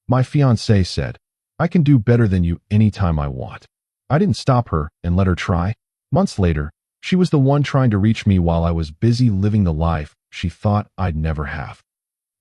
My fiancée said, "I can do better than you anytime I want." I didn't stop her and let her try. Months later, she was the one trying to reach me while I was busy living the life she thought I'd never have.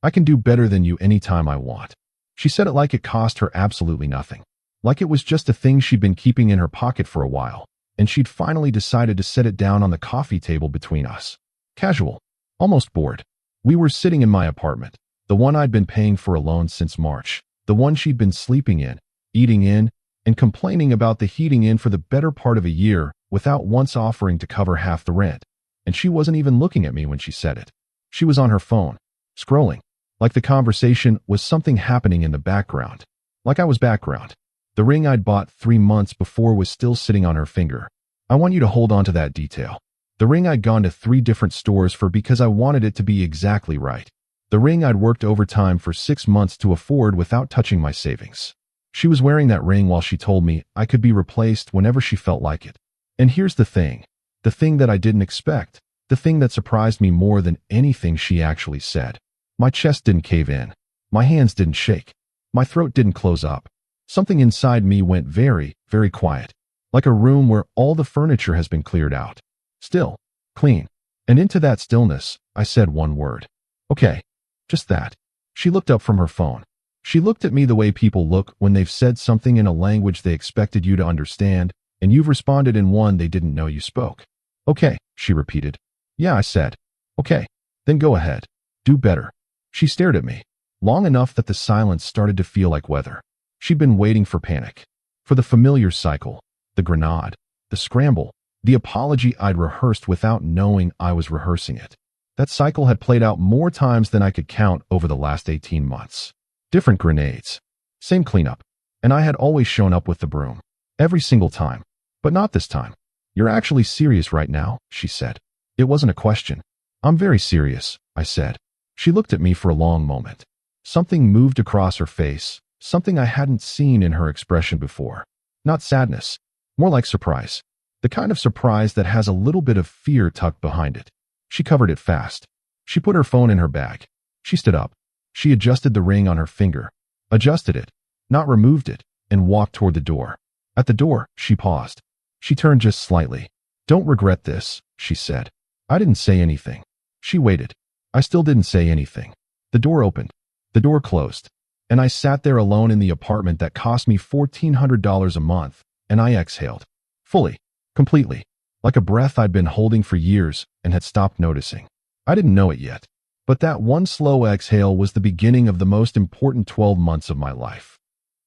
"I can do better than you anytime I want." She said it like it cost her absolutely nothing. Like it was just a thing she'd been keeping in her pocket for a while, and she'd finally decided to set it down on the coffee table between us. Casual. Almost bored. We were sitting in my apartment, the one I'd been paying for alone since March, the one she'd been sleeping in, eating in, and complaining about the heating in for the better part of a year without once offering to cover half the rent. And she wasn't even looking at me when she said it. She was on her phone, scrolling, like the conversation was something happening in the background. Like I was background. The ring I'd bought 3 months before was still sitting on her finger. I want you to hold on to that detail. The ring I'd gone to 3 different stores for because I wanted it to be exactly right. The ring I'd worked overtime for 6 months to afford without touching my savings. She was wearing that ring while she told me I could be replaced whenever she felt like it. And here's the thing that I didn't expect, the thing that surprised me more than anything she actually said. My chest didn't cave in. My hands didn't shake. My throat didn't close up. Something inside me went very, very quiet, like a room where all the furniture has been cleared out. Still, clean. And into that stillness, I said one word. "Okay." Just that. She looked up from her phone. She looked at me the way people look when they've said something in a language they expected you to understand, and you've responded in one they didn't know you spoke. "Okay," she repeated. "Yeah," I said. "Okay. Then go ahead. Do better." She stared at me, long enough that the silence started to feel like weather. She'd been waiting for panic. For the familiar cycle, the grenade, the scramble, the apology I'd rehearsed without knowing I was rehearsing it. That cycle had played out more times than I could count over the last 18 months. Different grenades. Same cleanup. And I had always shown up with the broom. Every single time. But not this time. "You're actually serious right now?" she said. It wasn't a question. "I'm very serious," I said. She looked at me for a long moment. Something moved across her face, something I hadn't seen in her expression before. Not sadness. More like surprise. The kind of surprise that has a little bit of fear tucked behind it. She covered it fast. She put her phone in her bag. She stood up. She adjusted the ring on her finger. Adjusted it, not removed it, and walked toward the door. At the door, she paused. She turned just slightly. "Don't regret this," she said. I didn't say anything. She waited. I still didn't say anything. The door opened. The door closed. And I sat there alone in the apartment that cost me $1,400 a month, and I exhaled. Fully. Completely. Like a breath I'd been holding for years and had stopped noticing. I didn't know it yet. But that one slow exhale was the beginning of the most important 12 months of my life.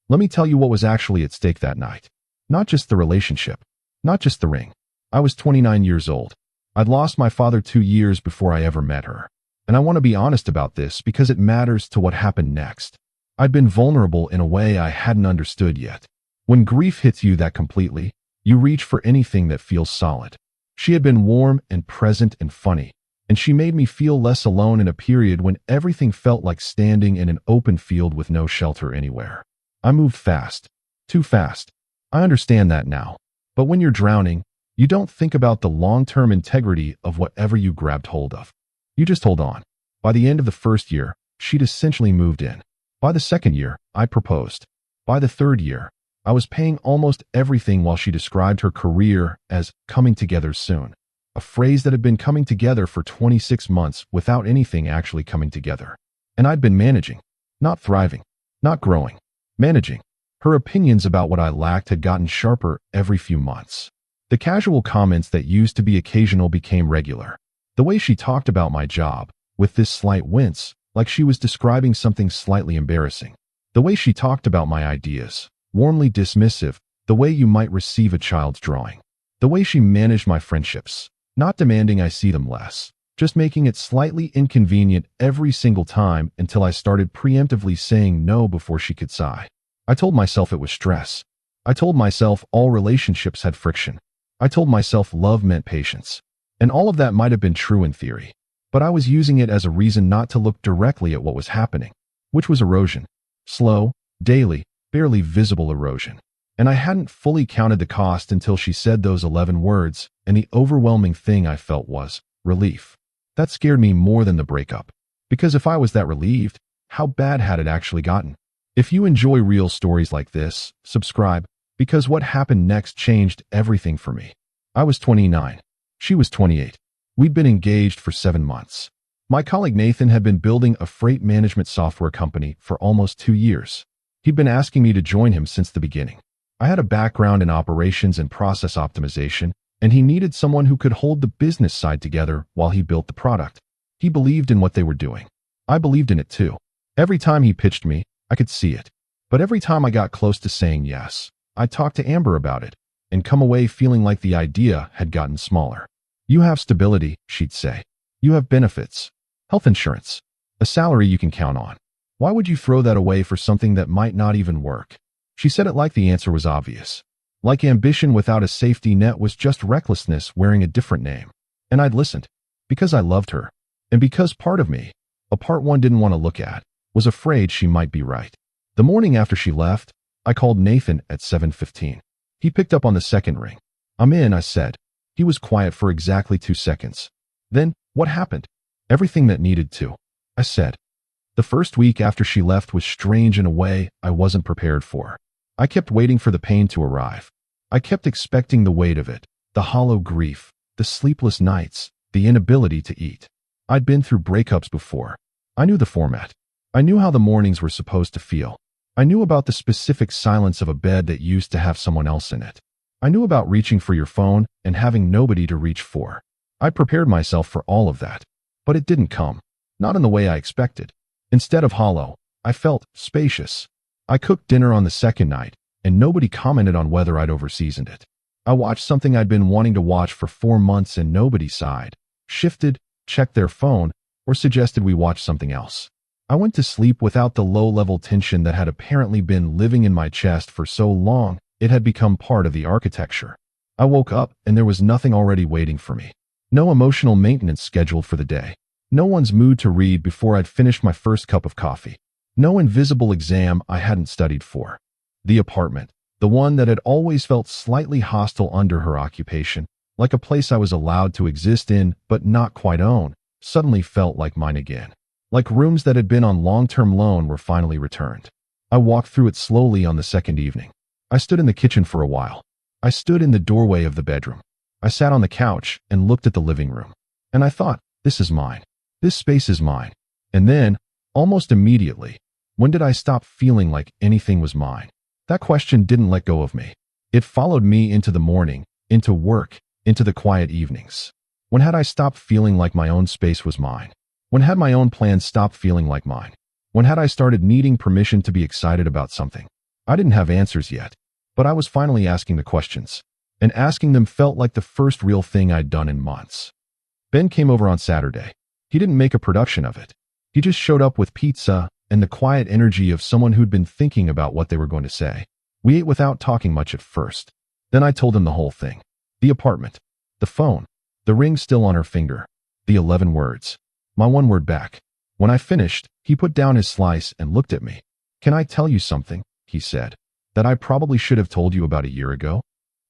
Let me tell you what was actually at stake that night. Not just the relationship. Not just the ring. I was 29 years old. I'd lost my father 2 years before I ever met her. And I want to be honest about this because it matters to what happened next. I'd been vulnerable in a way I hadn't understood yet. When grief hits you that completely, you reach for anything that feels solid. She had been warm and present and funny, and she made me feel less alone in a period when everything felt like standing in an open field with no shelter anywhere. I moved fast. Too fast. I understand that now. But when you're drowning, you don't think about the long-term integrity of whatever you grabbed hold of. You just hold on. By the end of the first year, she'd essentially moved in. By the second year, I proposed. By the third year, I was paying almost everything while she described her career as coming together soon. A phrase that had been coming together for 26 months without anything actually coming together. And I'd been managing. Not thriving. Not growing. Managing. Her opinions about what I lacked had gotten sharper every few months. The casual comments that used to be occasional became regular. The way she talked about my job, with this slight wince, like she was describing something slightly embarrassing. The way she talked about my ideas, warmly dismissive, the way you might receive a child's drawing. The way she managed my friendships, not demanding I see them less, just making it slightly inconvenient every single time until I started preemptively saying no before she could sigh. I told myself it was stress. I told myself all relationships had friction. I told myself love meant patience. And all of that might have been true in theory, but I was using it as a reason not to look directly at what was happening, which was erosion. Slow, daily, barely visible erosion. And I hadn't fully counted the cost until she said those 11 words, and the overwhelming thing I felt was relief. That scared me more than the breakup. Because if I was that relieved, how bad had it actually gotten? If you enjoy real stories like this, subscribe, because what happened next changed everything for me. I was 29. She was 28. We'd been engaged for 7 months. My colleague Nathan had been building a freight management software company for almost 2 years. He'd been asking me to join him since the beginning. I had a background in operations and process optimization, and he needed someone who could hold the business side together while he built the product. He believed in what they were doing. I believed in it too. Every time he pitched me, I could see it. But every time I got close to saying yes, I talked to Amber about it and come away feeling like the idea had gotten smaller. You have stability, she'd say. You have benefits, health insurance, a salary you can count on. Why would you throw that away for something that might not even work? She said it like the answer was obvious. Like ambition without a safety net was just recklessness wearing a different name. And I'd listened. Because I loved her. And because part of me, a part one didn't want to look at, was afraid she might be right. The morning after she left, I called Nathan at 7:15. He picked up on the second ring. I'm in, I said. He was quiet for exactly 2 seconds. Then, what happened? Everything that needed to, I said. The first week after she left was strange in a way I wasn't prepared for. I kept waiting for the pain to arrive. I kept expecting the weight of it, the hollow grief, the sleepless nights, the inability to eat. I'd been through breakups before. I knew the format. I knew how the mornings were supposed to feel. I knew about the specific silence of a bed that used to have someone else in it. I knew about reaching for your phone and having nobody to reach for. I prepared myself for all of that. But it didn't come. Not in the way I expected. Instead of hollow, I felt spacious. I cooked dinner on the second night, and nobody commented on whether I'd overseasoned it. I watched something I'd been wanting to watch for 4 months and nobody sighed, shifted, checked their phone, or suggested we watch something else. I went to sleep without the low-level tension that had apparently been living in my chest for so long it had become part of the architecture. I woke up and there was nothing already waiting for me. No emotional maintenance scheduled for the day. No one's mood to read before I'd finished my first cup of coffee. No invisible exam I hadn't studied for. The apartment, the one that had always felt slightly hostile under her occupation, like a place I was allowed to exist in but not quite own, suddenly felt like mine again. Like rooms that had been on long-term loan were finally returned. I walked through it slowly on the second evening. I stood in the kitchen for a while. I stood in the doorway of the bedroom. I sat on the couch and looked at the living room. And I thought, this is mine. This space is mine. And then, almost immediately, when did I stop feeling like anything was mine? That question didn't let go of me. It followed me into the morning, into work, into the quiet evenings. When had I stopped feeling like my own space was mine? When had my own plans stopped feeling like mine? When had I started needing permission to be excited about something? I didn't have answers yet, but I was finally asking the questions. And asking them felt like the first real thing I'd done in months. Ben came over on Saturday. He didn't make a production of it. He just showed up with pizza and the quiet energy of someone who'd been thinking about what they were going to say. We ate without talking much at first. Then I told him the whole thing. The apartment. The phone. The ring still on her finger. The 11 words. My one word back. When I finished, he put down his slice and looked at me. Can I tell you something? He said. That I probably should have told you about a year ago?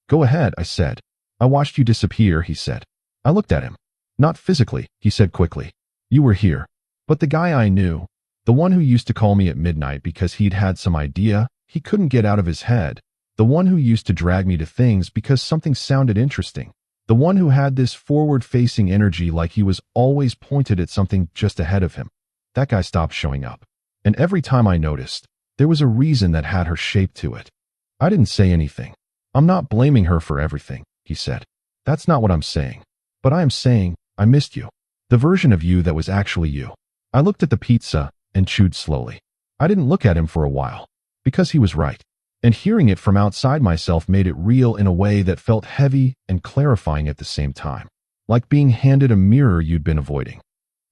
Go ahead, I said. I watched you disappear, he said. I looked at him. Not physically, he said quickly. You were here. But the guy I knew, the one who used to call me at midnight because he'd had some idea he couldn't get out of his head, the one who used to drag me to things because something sounded interesting, the one who had this forward-facing energy like he was always pointed at something just ahead of him, that guy stopped showing up. And every time I noticed, there was a reason that had her shape to it. I didn't say anything. I'm not blaming her for everything, he said. That's not what I'm saying. But I am saying, I missed you. The version of you that was actually you. I looked at the pizza and chewed slowly. I didn't look at him for a while. Because he was right. And hearing it from outside myself made it real in a way that felt heavy and clarifying at the same time. Like being handed a mirror you'd been avoiding.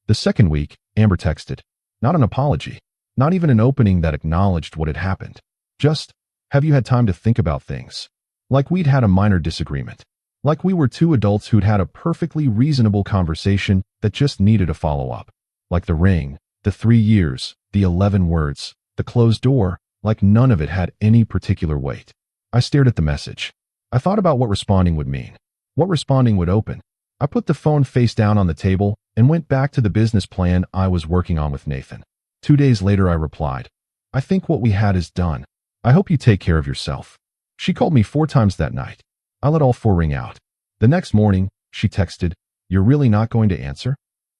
The second week, Amber texted. Not an apology. Not even an opening that acknowledged what had happened. Just, have you had time to think about things? Like we'd had a minor disagreement. Like we were two adults who'd had a perfectly reasonable conversation that just needed a follow-up. Like the ring, the 3 years, the 11 words, the closed door, like none of it had any particular weight. I stared at the message. I thought about what responding would mean. What responding would open. I put the phone face down on the table and went back to the business plan I was working on with Nathan. 2 days later I replied. I think what we had is done. I hope you take care of yourself. She called me 4 times that night. I let all 4 ring out. The next morning, she texted, "You're really not going to answer?"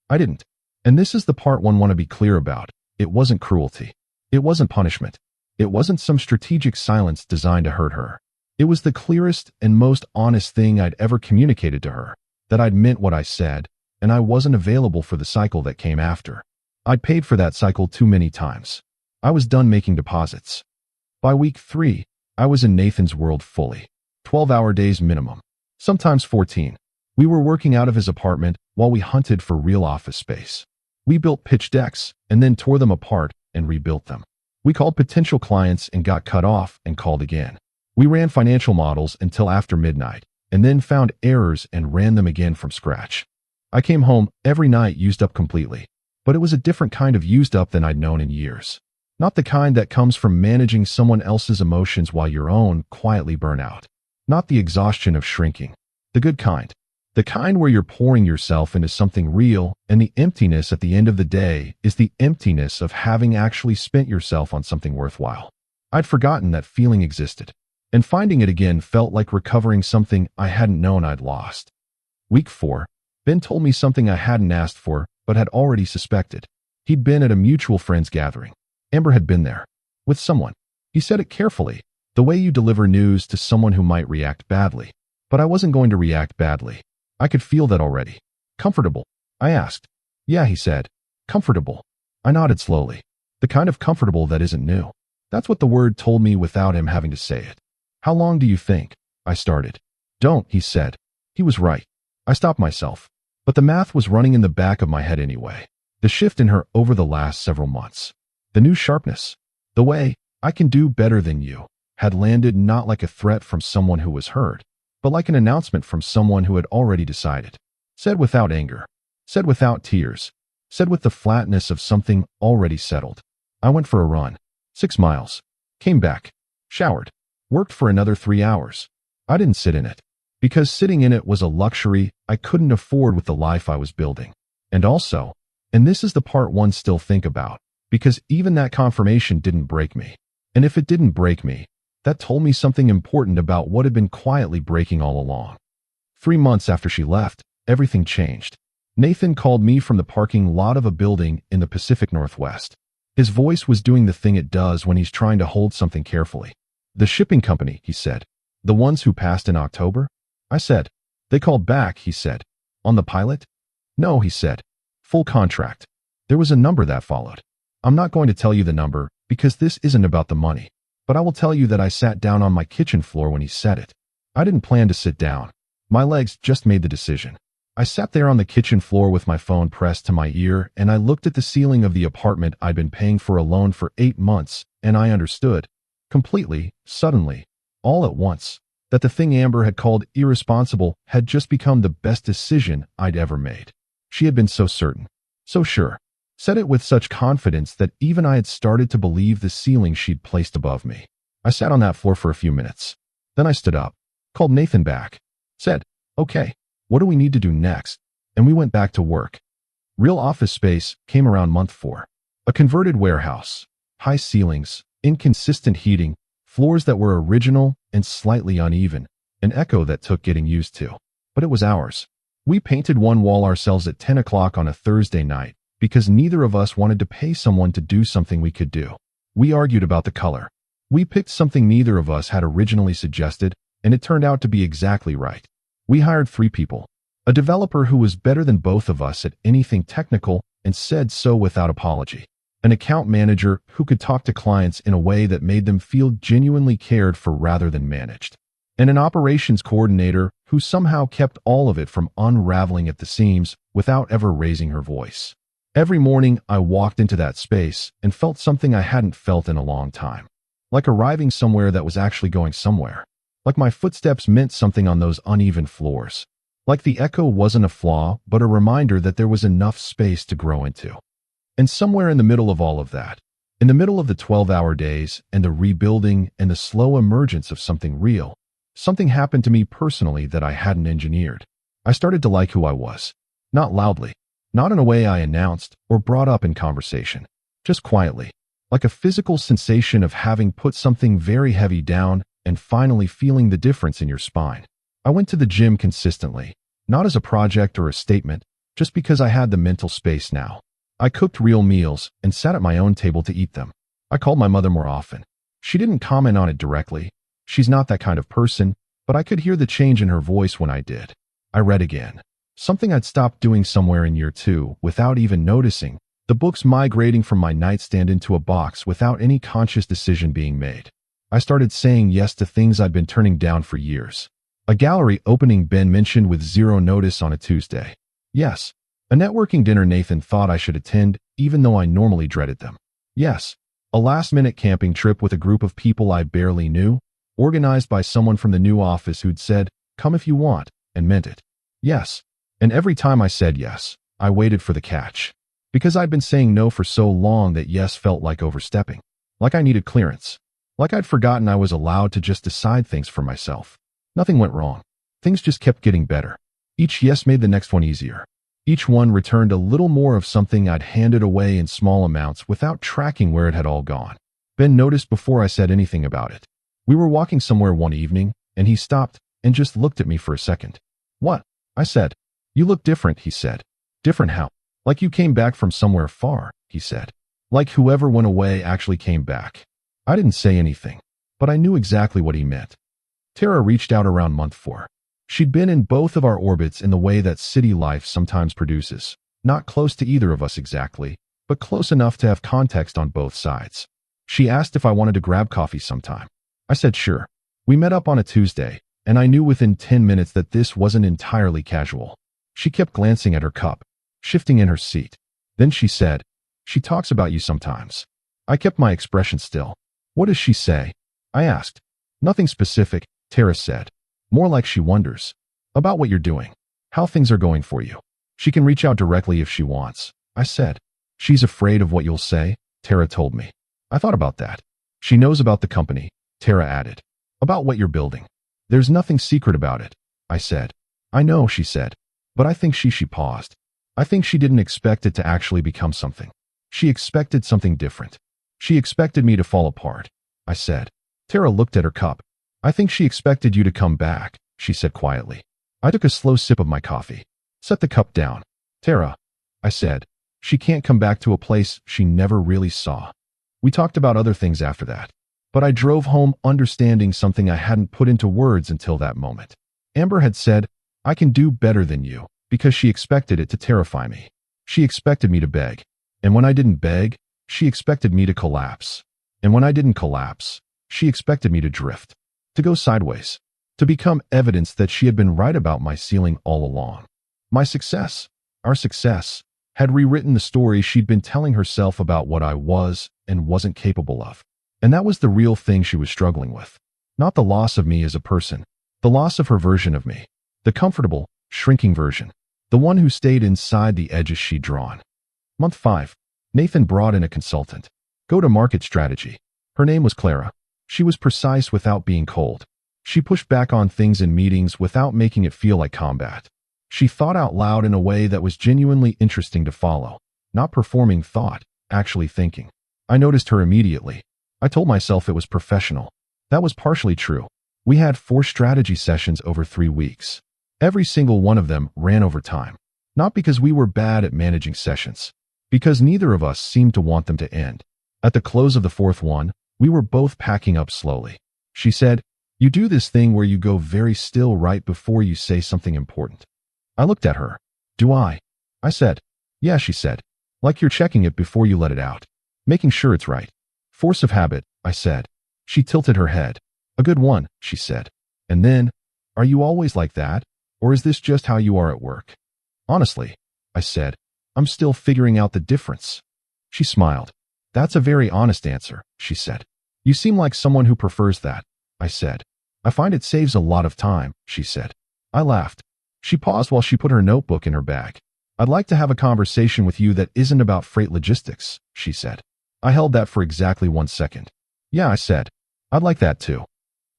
I didn't. And this is the part one want to be clear about. It wasn't cruelty. It wasn't punishment. It wasn't some strategic silence designed to hurt her. It was the clearest and most honest thing I'd ever communicated to her, that I'd meant what I said, and I wasn't available for the cycle that came after. I'd paid for that cycle too many times. I was done making deposits. By week 3, I was in Nathan's world fully. 12-hour days minimum. Sometimes 14. We were working out of his apartment while we hunted for real office space. We built pitch decks and then tore them apart and rebuilt them. We called potential clients and got cut off and called again. We ran financial models until after midnight and then found errors and ran them again from scratch. I came home every night used up completely, but it was a different kind of used up than I'd known in years. Not the kind that comes from managing someone else's emotions while your own quietly burn out. Not the exhaustion of shrinking. The good kind. The kind where you're pouring yourself into something real, and the emptiness at the end of the day is the emptiness of having actually spent yourself on something worthwhile. I'd forgotten that feeling existed, and finding it again felt like recovering something I hadn't known I'd lost. Week 4, Ben told me something I hadn't asked for, but had already suspected. He'd been at a mutual friends gathering. Amber had been there. With someone. He said it carefully, the way you deliver news to someone who might react badly. But I wasn't going to react badly. I could feel that already. Comfortable? I asked. Yeah, he said. Comfortable. I nodded slowly. The kind of comfortable that isn't new. That's what the word told me without him having to say it. How long do you think? I started. Don't, he said. He was right. I stopped myself. But the math was running in the back of my head anyway. The shift in her over the last several months. The new sharpness. The way, "I can do better than you," had landed not like a threat from someone who was hurt, but like an announcement from someone who had already decided. Said without anger. Said without tears. Said with the flatness of something already settled. I went for a run. 6 miles. Came back. Showered. Worked for another 3 hours. I didn't sit in it. Because sitting in it was a luxury I couldn't afford with the life I was building. And also, and this is the part one still think about, because even that confirmation didn't break me. And if it didn't break me, that told me something important about what had been quietly breaking all along. 3 months after she left, everything changed. Nathan called me from the parking lot of a building in the Pacific Northwest. His voice was doing the thing it does when he's trying to hold something carefully. "The shipping company," he said. "The ones who passed in October?" I said. "They called back," he said. "On the pilot?" "No," he said. "Full contract." There was a number that followed. I'm not going to tell you the number because this isn't about the money, but I will tell you that I sat down on my kitchen floor when he said it. I didn't plan to sit down. My legs just made the decision. I sat there on the kitchen floor with my phone pressed to my ear, and I looked at the ceiling of the apartment I'd been paying for alone for 8 months, and I understood, completely, suddenly, all at once, that the thing Amber had called irresponsible had just become the best decision I'd ever made. She had been so certain, so sure, said it with such confidence that even I had started to believe the ceiling she'd placed above me. I sat on that floor for a few minutes. Then I stood up, called Nathan back, said, "Okay, what do we need to do next?" And we went back to work. Real office space came around month 4. A converted warehouse, high ceilings, inconsistent heating, floors that were original and slightly uneven, an echo that took getting used to. But it was ours. We painted one wall ourselves at 10 o'clock on a Thursday night because neither of us wanted to pay someone to do something we could do. We argued about the color. We picked something neither of us had originally suggested, and it turned out to be exactly right. We hired 3 people. A developer who was better than both of us at anything technical and said so without apology. An account manager who could talk to clients in a way that made them feel genuinely cared for rather than managed. And an operations coordinator who somehow kept all of it from unraveling at the seams without ever raising her voice. Every morning I walked into that space and felt something I hadn't felt in a long time. Like arriving somewhere that was actually going somewhere. Like my footsteps meant something on those uneven floors. Like the echo wasn't a flaw, but a reminder that there was enough space to grow into. And somewhere in the middle of all of that, in the middle of the 12-hour days and the rebuilding and the slow emergence of something real, something happened to me personally that I hadn't engineered. I started to like who I was. Not loudly. Not in a way I announced or brought up in conversation. Just quietly. like a physical sensation of having put something very heavy down and finally feeling the difference in your spine. I went to the gym consistently, not as a project or a statement, just because I had the mental space now. I cooked real meals and sat at my own table to eat them. I called my mother more often. She didn't comment on it directly. She's not that kind of person, but I could hear the change in her voice when I did. I read again. Something I'd stopped doing somewhere in year 2 without even noticing. The books migrating from my nightstand into a box without any conscious decision being made. I started saying yes to things I'd been turning down for years. A gallery opening Ben mentioned with zero notice on a Tuesday. Yes. A networking dinner Nathan thought I should attend, even though I normally dreaded them. Yes. A last-minute camping trip with a group of people I barely knew, organized by someone from the new office who'd said, "Come if you want," and meant it. Yes. And every time I said yes, I waited for the catch. Because I'd been saying no for so long that yes felt like overstepping. Like I needed clearance. Like I'd forgotten I was allowed to just decide things for myself. Nothing went wrong. Things just kept getting better. Each yes made the next one easier. Each one returned a little more of something I'd handed away in small amounts without tracking where it had all gone. Ben noticed before I said anything about it. We were walking somewhere one evening, and he stopped and just looked at me for a second. "What?" I said. "You look different," he said. "Different how?" "Like you came back from somewhere far," he said. "Like whoever went away actually came back." I didn't say anything, but I knew exactly what he meant. Tara reached out around month 4. She'd been in both of our orbits in the way that city life sometimes produces. Not close to either of us exactly, but close enough to have context on both sides. She asked if I wanted to grab coffee sometime. I said sure. We met up on a Tuesday, and I knew within 10 minutes that this wasn't entirely casual. She kept glancing at her cup, shifting in her seat. Then she said, "She talks about you sometimes." I kept my expression still. "What does she say?" I asked. "Nothing specific," Tara said. "More like she wonders about what you're doing, how things are going for you. She can reach out directly if she wants," I said. "She's afraid of what you'll say," Tara told me. I thought about that. "She knows about the company," Tara added. "About what you're building. There's nothing secret about it," I said. "I know," she said. "But I think she paused. I think she didn't expect it to actually become something. She expected something different. She expected me to fall apart," I said. Tara looked at her cup. "I think she expected you to come back," she said quietly. I took a slow sip of my coffee. "Set the cup down." "Tara," I said. "She can't come back to a place she never really saw." We talked about other things after that, but I drove home understanding something I hadn't put into words until that moment. Amber had said, "I can do better than you," because she expected it to terrify me. She expected me to beg. And when I didn't beg, she expected me to collapse. And when I didn't collapse, she expected me to drift. To go sideways. To become evidence that she had been right about my ceiling all along. My success, our success, had rewritten the story she'd been telling herself about what I was and wasn't capable of. And that was the real thing she was struggling with. Not the loss of me as a person. The loss of her version of me. The comfortable, shrinking version. The one who stayed inside the edges she'd drawn. Month 5. Nathan brought in a consultant. Go-to-market strategy. Her name was Clara. She was precise without being cold. She pushed back on things in meetings without making it feel like combat. She thought out loud in a way that was genuinely interesting to follow. Not performing thought, actually thinking. I noticed her immediately. I told myself it was professional. That was partially true. We had 4 strategy sessions over 3 weeks. Every single one of them ran over time. Not because we were bad at managing sessions. Because neither of us seemed to want them to end. At the close of the 4th one, we were both packing up slowly. She said, "You do this thing where you go very still right before you say something important." I looked at her. "Do I?" I said. "Yeah," she said. "Like you're checking it before you let it out. Making sure it's right." "Force of habit," I said. She tilted her head. "A good one," she said. And then, "Are you always like that? Or is this just how you are at work?" "Honestly," I said, "I'm still figuring out the difference." She smiled. "That's a very honest answer," she said. "You seem like someone who prefers that," I said. "I find it saves a lot of time," she said. I laughed. She paused while she put her notebook in her bag. "I'd like to have a conversation with you that isn't about freight logistics," she said. I held that for exactly 1 second. "Yeah," I said. "I'd like that too."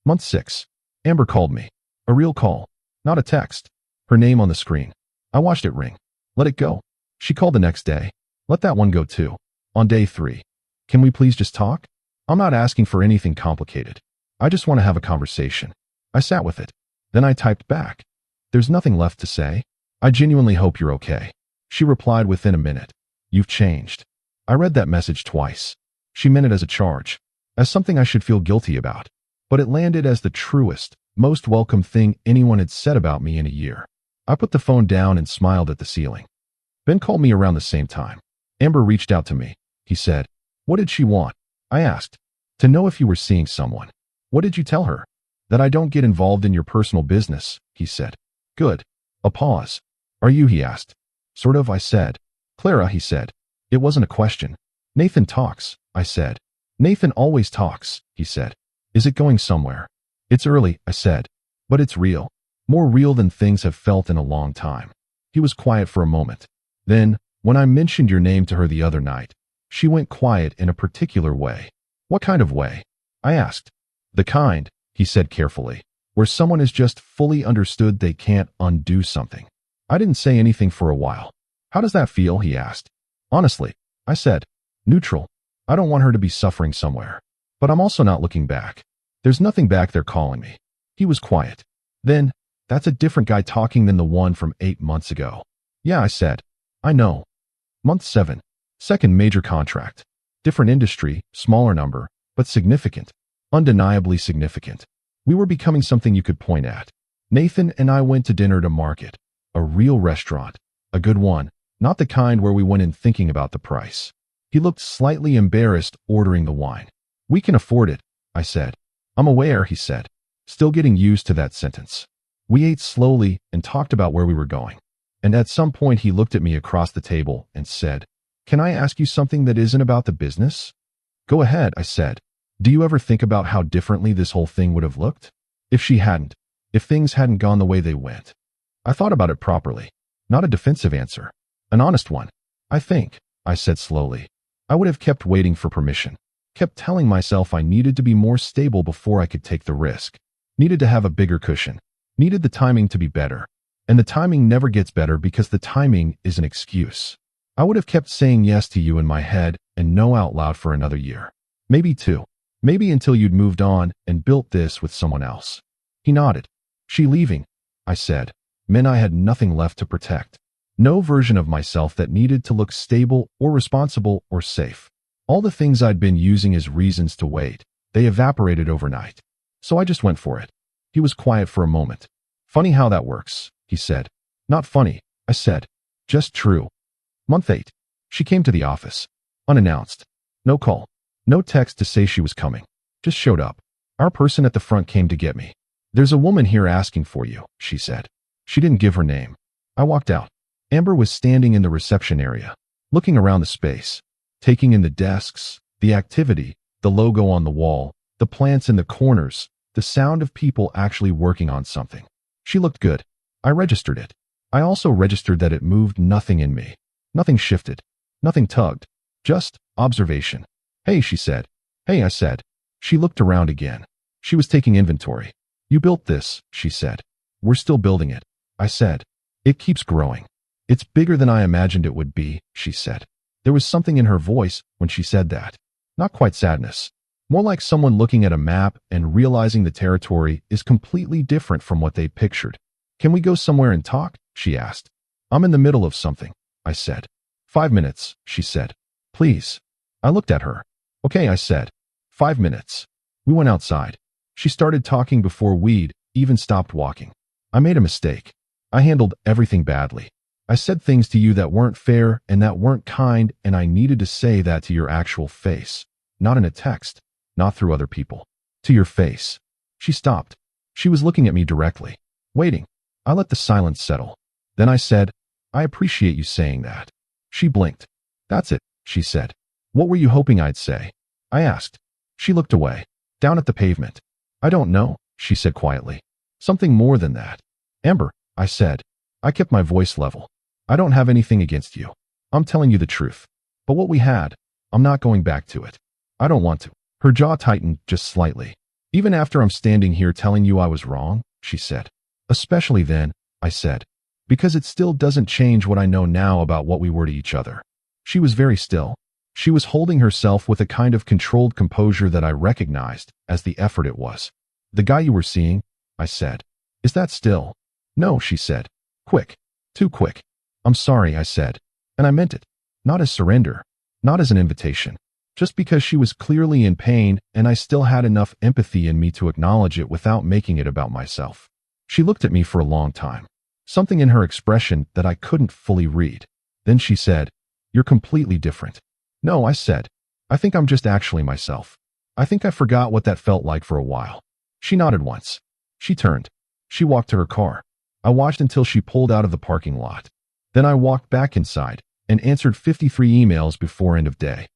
Month 6. Amber called me. A real call. Not a text. Her name on the screen. I watched it ring. Let it go. She called the next day. Let that one go too. On day 3. Can we please just talk? I'm not asking for anything complicated. I just want to have a conversation. I sat with it. Then I typed back. There's nothing left to say. I genuinely hope you're okay. She replied within a minute. You've changed. I read that message twice. She meant it as a charge, as something I should feel guilty about. But it landed as the truest, most welcome thing anyone had said about me in a year. I put the phone down and smiled at the ceiling. Ben called me around the same time. Amber reached out to me. He said, "What did she want?" I asked. "To know if you were seeing someone." "What did you tell her?" "That I don't get involved in your personal business," he said. "Good." A pause. "Are you?" he asked. "Sort of," I said. "Clara," he said. It wasn't a question. "Nathan talks," I said. "Nathan always talks," he said. "Is it going somewhere?" "It's early," I said. "But it's real. More real than things have felt in a long time." He was quiet for a moment. Then, when I mentioned your name to her the other night, she went quiet in a particular way. "What kind of way?" I asked. "The kind," he said carefully, "where someone has just fully understood they can't undo something." I didn't say anything for a while. "How does that feel?" he asked. "Honestly," I said. "Neutral. I don't want her to be suffering somewhere. But I'm also not looking back. There's nothing back there calling me." He was quiet. Then, "That's a different guy talking than the one from 8 months ago." "Yeah," I said. "I know." Month 7. Second major contract. Different industry, smaller number, but significant. Undeniably significant. We were becoming something you could point at. Nathan and I went to dinner to Market. A real restaurant. A good one. Not the kind where we went in thinking about the price. He looked slightly embarrassed ordering the wine. "We can afford it," I said. "I'm aware," he said. Still getting used to that sentence. We ate slowly and talked about where we were going. And at some point he looked at me across the table and said, "Can I ask you something that isn't about the business?" "Go ahead," I said. "Do you ever think about how differently this whole thing would have looked? If she hadn't. If things hadn't gone the way they went." I thought about it properly. Not a defensive answer. An honest one. "I think," I said slowly, "I would have kept waiting for permission. Kept telling myself I needed to be more stable before I could take the risk. Needed to have a bigger cushion. Needed the timing to be better. And the timing never gets better because the timing is an excuse. I would have kept saying yes to you in my head and no out loud for another year. Maybe 2. Maybe until you'd moved on and built this with someone else." He nodded. "She leaving," I said, "meant I had nothing left to protect. No version of myself that needed to look stable or responsible or safe. All the things I'd been using as reasons to wait, they evaporated overnight. So I just went for it." He was quiet for a moment. "Funny how that works," he said. "Not funny," I said. "Just true." Month 8. She came to the office. Unannounced. No call. No text to say she was coming. Just showed up. Our person at the front came to get me. "There's a woman here asking for you," she said. She didn't give her name. I walked out. Amber was standing in the reception area, looking around the space, taking in the desks, the activity, the logo on the wall, the plants in the corners, the sound of people actually working on something. She looked good. I registered it. I also registered that it moved nothing in me. Nothing shifted. Nothing tugged. Just observation. "Hey," she said. "Hey," I said. She looked around again. She was taking inventory. "You built this," she said. "We're still building it," I said. "It keeps growing." "It's bigger than I imagined it would be," she said. There was something in her voice when she said that. Not quite sadness. More like someone looking at a map and realizing the territory is completely different from what they pictured. "Can we go somewhere and talk?" she asked. "I'm in the middle of something," I said. 5 minutes, she said. "Please." I looked at her. "Okay," I said. 5 minutes. We went outside. She started talking before we'd even stopped walking. I made a mistake. I handled everything badly. I said things to you that weren't fair and that weren't kind, and I needed to say that to your actual face. Not in a text. Not through other people. To your face. She stopped. She was looking at me directly. Waiting. I let the silence settle. Then I said, "I appreciate you saying that." She blinked. "That's it," she said. "What were you hoping I'd say?" I asked. She looked away. Down at the pavement. "I don't know," she said quietly. "Something more than that." "Amber," I said. I kept my voice level. "I don't have anything against you. I'm telling you the truth. But what we had, I'm not going back to it. I don't want to." Her jaw tightened just slightly. "Even after I'm standing here telling you I was wrong," she said. "Especially then," I said. "Because it still doesn't change what I know now about what we were to each other." She was very still. She was holding herself with a kind of controlled composure that I recognized as the effort it was. "The guy you were seeing," I said. "Is that still?" "No," she said. "Quick. Too quick." "I'm sorry," I said. And I meant it. Not as surrender. Not as an invitation. Just because she was clearly in pain and I still had enough empathy in me to acknowledge it without making it about myself. She looked at me for a long time. Something in her expression that I couldn't fully read. Then she said, "You're completely different." "No," I said. "I think I'm just actually myself. I think I forgot what that felt like for a while." She nodded once. She turned. She walked to her car. I watched until she pulled out of the parking lot. Then I walked back inside and answered 53 emails before end of day.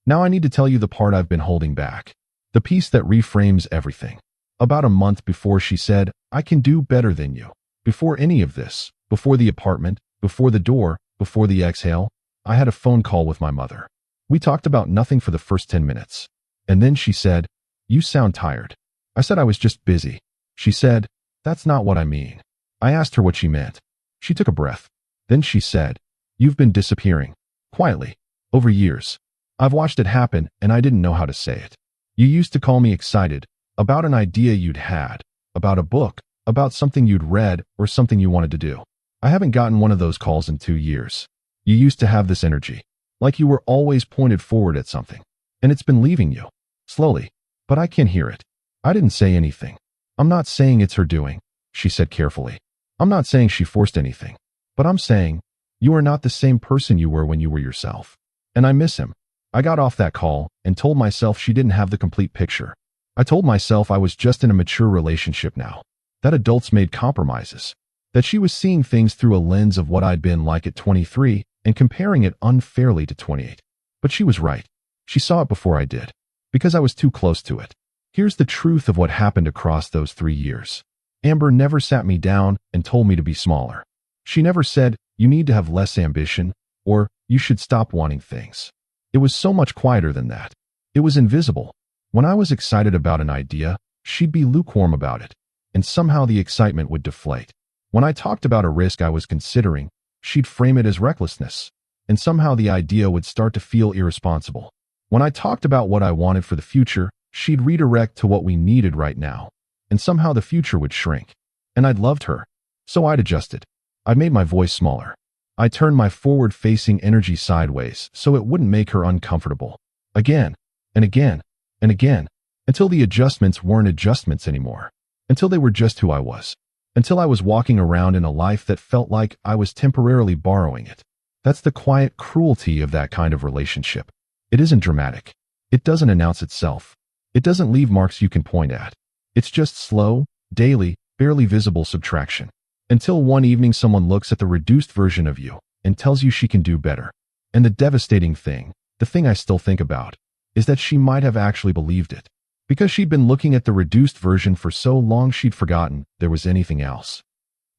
Now I need to tell you the part I've been holding back. The piece that reframes everything. About a month before she said, "I can do better than you." Before any of this, before the apartment, before the door, before the exhale, I had a phone call with my mother. We talked about nothing for the first 10 minutes. And then she said, "You sound tired." I said I was just busy. She said, "That's not what I mean." I asked her what she meant. She took a breath. Then she said, "You've been disappearing. Quietly. Over years. I've watched it happen and I didn't know how to say it. You used to call me excited about an idea you'd had, about a book, about something you'd read or something you wanted to do. I haven't gotten one of those calls in 2 years. You used to have this energy, like you were always pointed forward at something. And it's been leaving you. Slowly. But I can hear it." I didn't say anything. "I'm not saying it's her doing," she said carefully. "I'm not saying she forced anything. But I'm saying, you are not the same person you were when you were yourself. And I miss him." I got off that call and told myself she didn't have the complete picture. I told myself I was just in a mature relationship now. That adults made compromises. That she was seeing things through a lens of what I'd been like at 23 and comparing it unfairly to 28. But she was right. She saw it before I did. Because I was too close to it. Here's the truth of what happened across those 3 years. Amber never sat me down and told me to be smaller. She never said, "You need to have less ambition," or "You should stop wanting things." It was so much quieter than that. It was invisible. When I was excited about an idea, she'd be lukewarm about it, and somehow the excitement would deflate. When I talked about a risk I was considering, she'd frame it as recklessness, and somehow the idea would start to feel irresponsible. When I talked about what I wanted for the future, she'd redirect to what we needed right now, and somehow the future would shrink. And I'd loved her, so I'd adjusted. I'd made my voice smaller. I turned my forward-facing energy sideways so it wouldn't make her uncomfortable. Again, and again, and again, until the adjustments weren't adjustments anymore. Until they were just who I was. Until I was walking around in a life that felt like I was temporarily borrowing it. That's the quiet cruelty of that kind of relationship. It isn't dramatic. It doesn't announce itself. It doesn't leave marks you can point at. It's just slow, daily, barely visible subtraction. Until one evening someone looks at the reduced version of you and tells you she can do better. And the devastating thing, the thing I still think about, is that she might have actually believed it. Because she'd been looking at the reduced version for so long she'd forgotten there was anything else.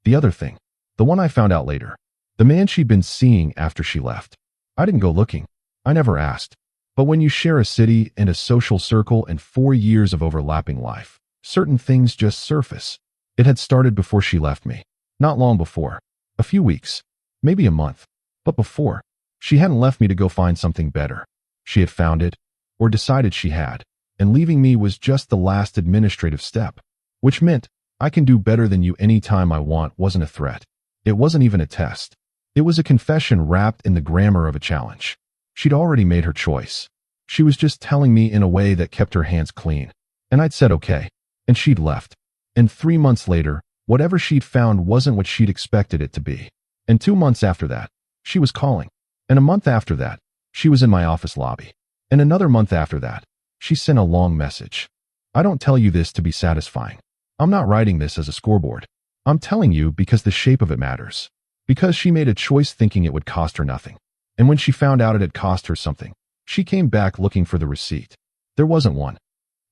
The other thing, the one I found out later, the man she'd been seeing after she left. I didn't go looking. I never asked. But when you share a city and a social circle and 4 years of overlapping life, certain things just surface. It had started before she left me. Not long before. A few weeks. Maybe a month. But before. She hadn't left me to go find something better. She had found it, or decided she had, and leaving me was just the last administrative step. Which meant, I can do better than you anytime I want wasn't a threat. It wasn't even a test. It was a confession wrapped in the grammar of a challenge. She'd already made her choice. She was just telling me in a way that kept her hands clean. And I'd said okay. And she'd left. And 3 months later, whatever she'd found wasn't what she'd expected it to be. And 2 months after that, she was calling. And a month after that, she was in my office lobby. And another month after that, she sent a long message. I don't tell you this to be satisfying. I'm not writing this as a scoreboard. I'm telling you because the shape of it matters. Because she made a choice thinking it would cost her nothing. And when she found out it had cost her something, she came back looking for the receipt. There wasn't one.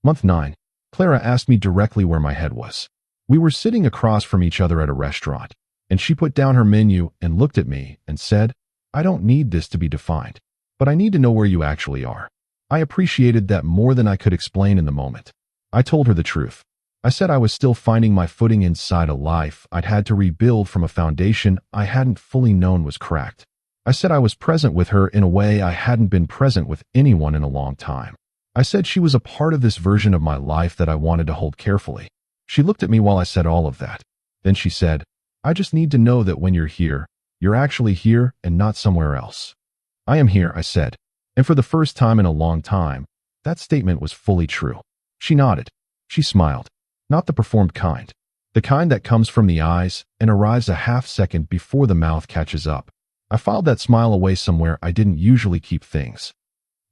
Month 9, Clara asked me directly where my head was. We were sitting across from each other at a restaurant, and she put down her menu and looked at me and said, "I don't need this to be defined, but I need to know where you actually are." I appreciated that more than I could explain in the moment. I told her the truth. I said I was still finding my footing inside a life I'd had to rebuild from a foundation I hadn't fully known was cracked. I said I was present with her in a way I hadn't been present with anyone in a long time. I said she was a part of this version of my life that I wanted to hold carefully. She looked at me while I said all of that. Then she said, I just need to know that when you're here, you're actually here and not somewhere else. I am here, I said. And for the first time in a long time, that statement was fully true. She nodded. She smiled. Not the performed kind. The kind that comes from the eyes and arrives a half second before the mouth catches up. I filed that smile away somewhere I didn't usually keep things.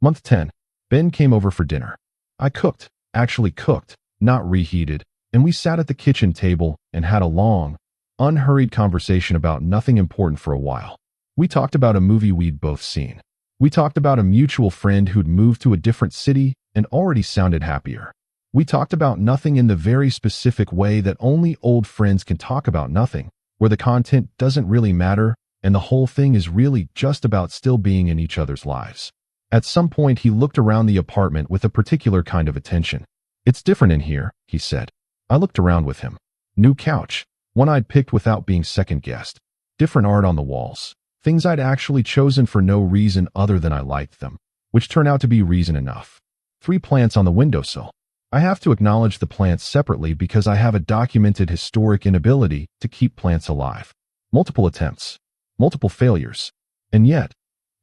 Month 10. Ben came over for dinner. I cooked, actually cooked, not reheated, and we sat at the kitchen table and had a long, unhurried conversation about nothing important for a while. We talked about a movie we'd both seen. We talked about a mutual friend who'd moved to a different city and already sounded happier. We talked about nothing in the very specific way that only old friends can talk about nothing, where the content doesn't really matter and the whole thing is really just about still being in each other's lives. At some point, he looked around the apartment with a particular kind of attention. It's different in here, he said. I looked around with him. New couch, one I'd picked without being second-guessed. Different art on the walls. Things I'd actually chosen for no reason other than I liked them, which turned out to be reason enough. 3 plants on the windowsill. I have to acknowledge the plants separately because I have a documented historic inability to keep plants alive. Multiple attempts. Multiple failures. And yet,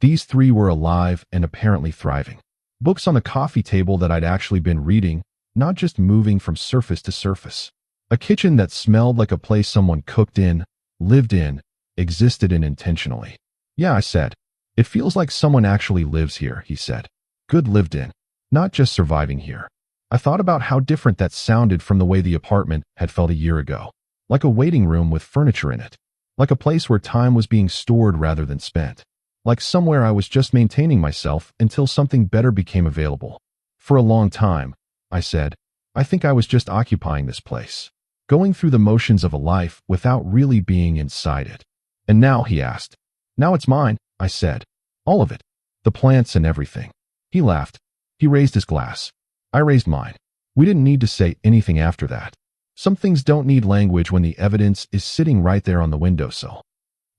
these 3 were alive and apparently thriving. Books on the coffee table that I'd actually been reading, not just moving from surface to surface. A kitchen that smelled like a place someone cooked in, lived in, existed in intentionally. Yeah, I said. It feels like someone actually lives here, he said. Good lived in. Not just surviving here. I thought about how different that sounded from the way the apartment had felt a year ago. Like a waiting room with furniture in it. Like a place where time was being stored rather than spent. Like somewhere I was just maintaining myself until something better became available. For a long time, I said, I think I was just occupying this place. Going through the motions of a life without really being inside it. And now, he asked. Now it's mine, I said. All of it. The plants and everything. He laughed. He raised his glass. I raised mine. We didn't need to say anything after that. Some things don't need language when the evidence is sitting right there on the windowsill.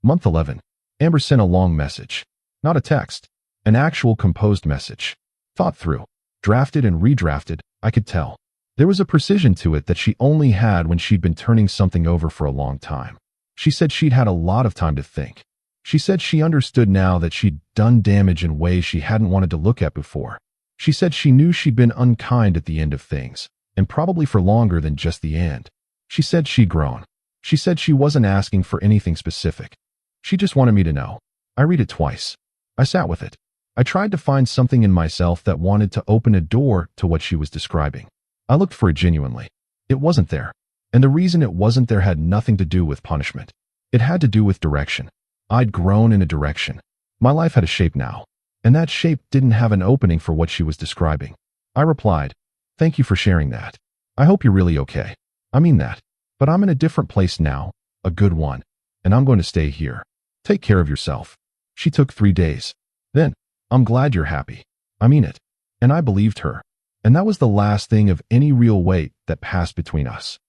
Month 11. Amber sent a long message. Not a text. An actual composed message. Thought through. Drafted and redrafted, I could tell. There was a precision to it that she only had when she'd been turning something over for a long time. She said she'd had a lot of time to think. She said she understood now that she'd done damage in ways she hadn't wanted to look at before. She said she knew she'd been unkind at the end of things, and probably for longer than just the end. She said she'd grown. She said she wasn't asking for anything specific. She just wanted me to know. I read it twice. I sat with it. I tried to find something in myself that wanted to open a door to what she was describing. I looked for it genuinely. It wasn't there. And the reason it wasn't there had nothing to do with punishment. It had to do with direction. I'd grown in a direction. My life had a shape now. And that shape didn't have an opening for what she was describing. I replied, thank you for sharing that. I hope you're really okay. I mean that. But I'm in a different place now, a good one, and I'm going to stay here. Take care of yourself. She took 3 days. Then, I'm glad you're happy. I mean it. And I believed her. And that was the last thing of any real weight that passed between us.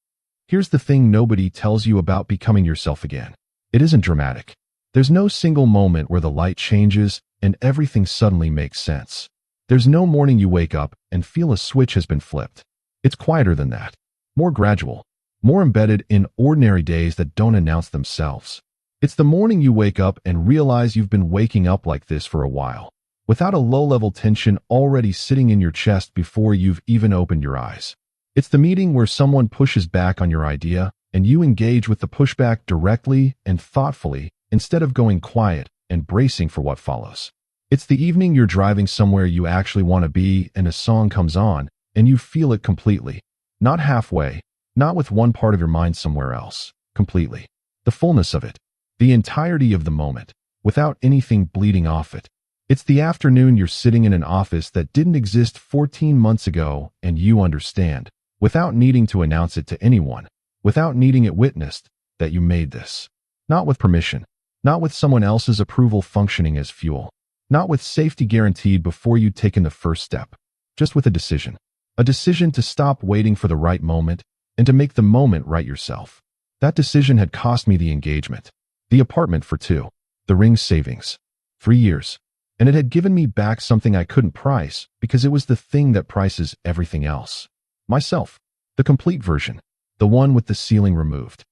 Here's the thing nobody tells you about becoming yourself again. It isn't dramatic. There's no single moment where the light changes and everything suddenly makes sense. There's no morning you wake up and feel a switch has been flipped. It's quieter than that. More gradual. More embedded in ordinary days that don't announce themselves. It's the morning you wake up and realize you've been waking up like this for a while, without a low-level tension already sitting in your chest before you've even opened your eyes. It's the meeting where someone pushes back on your idea and you engage with the pushback directly and thoughtfully instead of going quiet and bracing for what follows. It's the evening you're driving somewhere you actually want to be and a song comes on and you feel it completely. Not halfway, not with one part of your mind somewhere else, completely. The fullness of it. The entirety of the moment, without anything bleeding off it. It's the afternoon you're sitting in an office that didn't exist 14 months ago and you understand, without needing to announce it to anyone, without needing it witnessed, that you made this. Not with permission. Not with someone else's approval functioning as fuel. Not with safety guaranteed before you'd taken the first step. Just with a decision. A decision to stop waiting for the right moment and to make the moment right yourself. That decision had cost me the engagement. The apartment for 2. The ring savings. 3 years. And it had given me back something I couldn't price because it was the thing that prices everything else. Myself. The complete version. The one with the ceiling removed.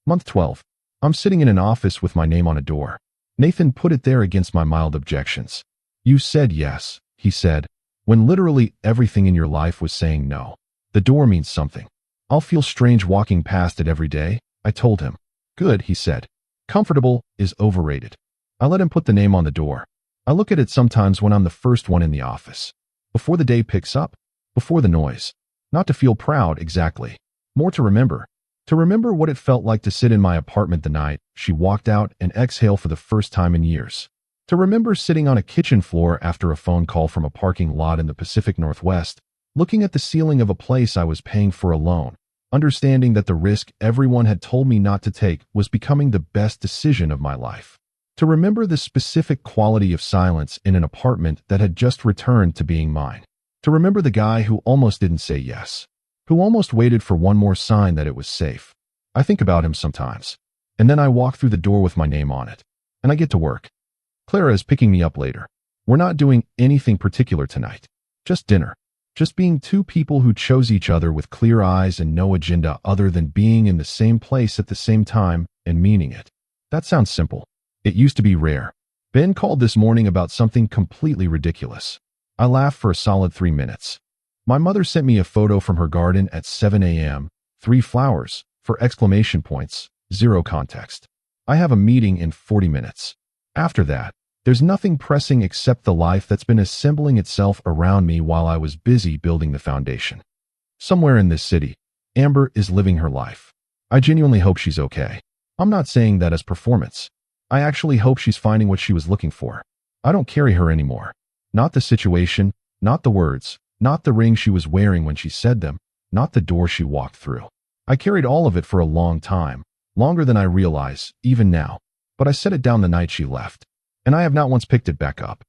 Month 12. I'm sitting in an office with my name on a door. Nathan put it there against my mild objections. You said yes, he said, when literally everything in your life was saying no. The door means something. I'll feel strange walking past it every day, I told him. Good, he said. Comfortable is overrated. I let him put the name on the door. I look at it sometimes when I'm the first one in the office. Before the day picks up. Before the noise. Not to feel proud, exactly. More to remember. To remember what it felt like to sit in my apartment the night she walked out and exhale for the first time in years. To remember sitting on a kitchen floor after a phone call from a parking lot in the Pacific Northwest, looking at the ceiling of a place I was paying for alone, understanding that the risk everyone had told me not to take was becoming the best decision of my life. To remember the specific quality of silence in an apartment that had just returned to being mine. To remember the guy who almost didn't say yes. Who almost waited for one more sign that it was safe. I think about him sometimes. And then I walk through the door with my name on it. And I get to work. Clara is picking me up later. We're not doing anything particular tonight. Just dinner. Just being two people who chose each other with clear eyes and no agenda other than being in the same place at the same time and meaning it. That sounds simple. It used to be rare. Ben called this morning about something completely ridiculous. I laughed for a solid 3 minutes. My mother sent me a photo from her garden at 7 a.m., 3 flowers, for exclamation points, 0 context. I have a meeting in 40 minutes. After that, there's nothing pressing except the life that's been assembling itself around me while I was busy building the foundation. Somewhere in this city, Amber is living her life. I genuinely hope she's okay. I'm not saying that as performance. I actually hope she's finding what she was looking for. I don't carry her anymore. Not the situation, not the words, not the ring she was wearing when she said them, not the door she walked through. I carried all of it for a long time, longer than I realize, even now, but I set it down the night she left, and I have not once picked it back up.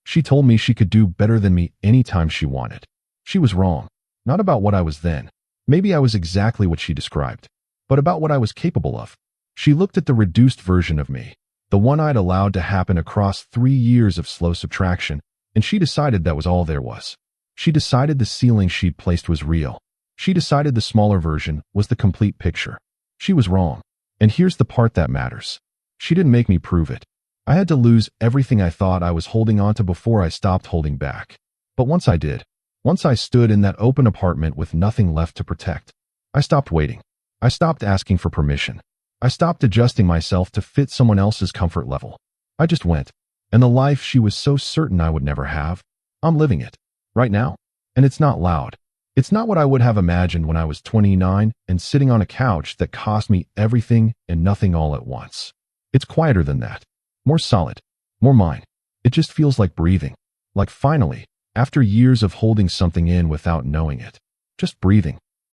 She told me she could do better than me anytime she wanted. She was wrong, not about what I was then. Maybe I was exactly what she described, but about what I was capable of. She looked at the reduced version of me, the one I'd allowed to happen across 3 years of slow subtraction, and she decided that was all there was. She decided the ceiling she'd placed was real. She decided the smaller version was the complete picture. She was wrong. And here's the part that matters. She didn't make me prove it. I had to lose everything I thought I was holding on to before I stopped holding back. But once I did, once I stood in that open apartment with nothing left to protect, I stopped waiting. I stopped asking for permission. I stopped adjusting myself to fit someone else's comfort level. I just went. And the life she was so certain I would never have, I'm living it. Right now. And it's not loud. It's not what I would have imagined when I was 29 and sitting on a couch that cost me everything and nothing all at once. It's quieter than that. More solid. More mine. It just feels like breathing. Like finally, after years of holding something in without knowing it. Just breathing.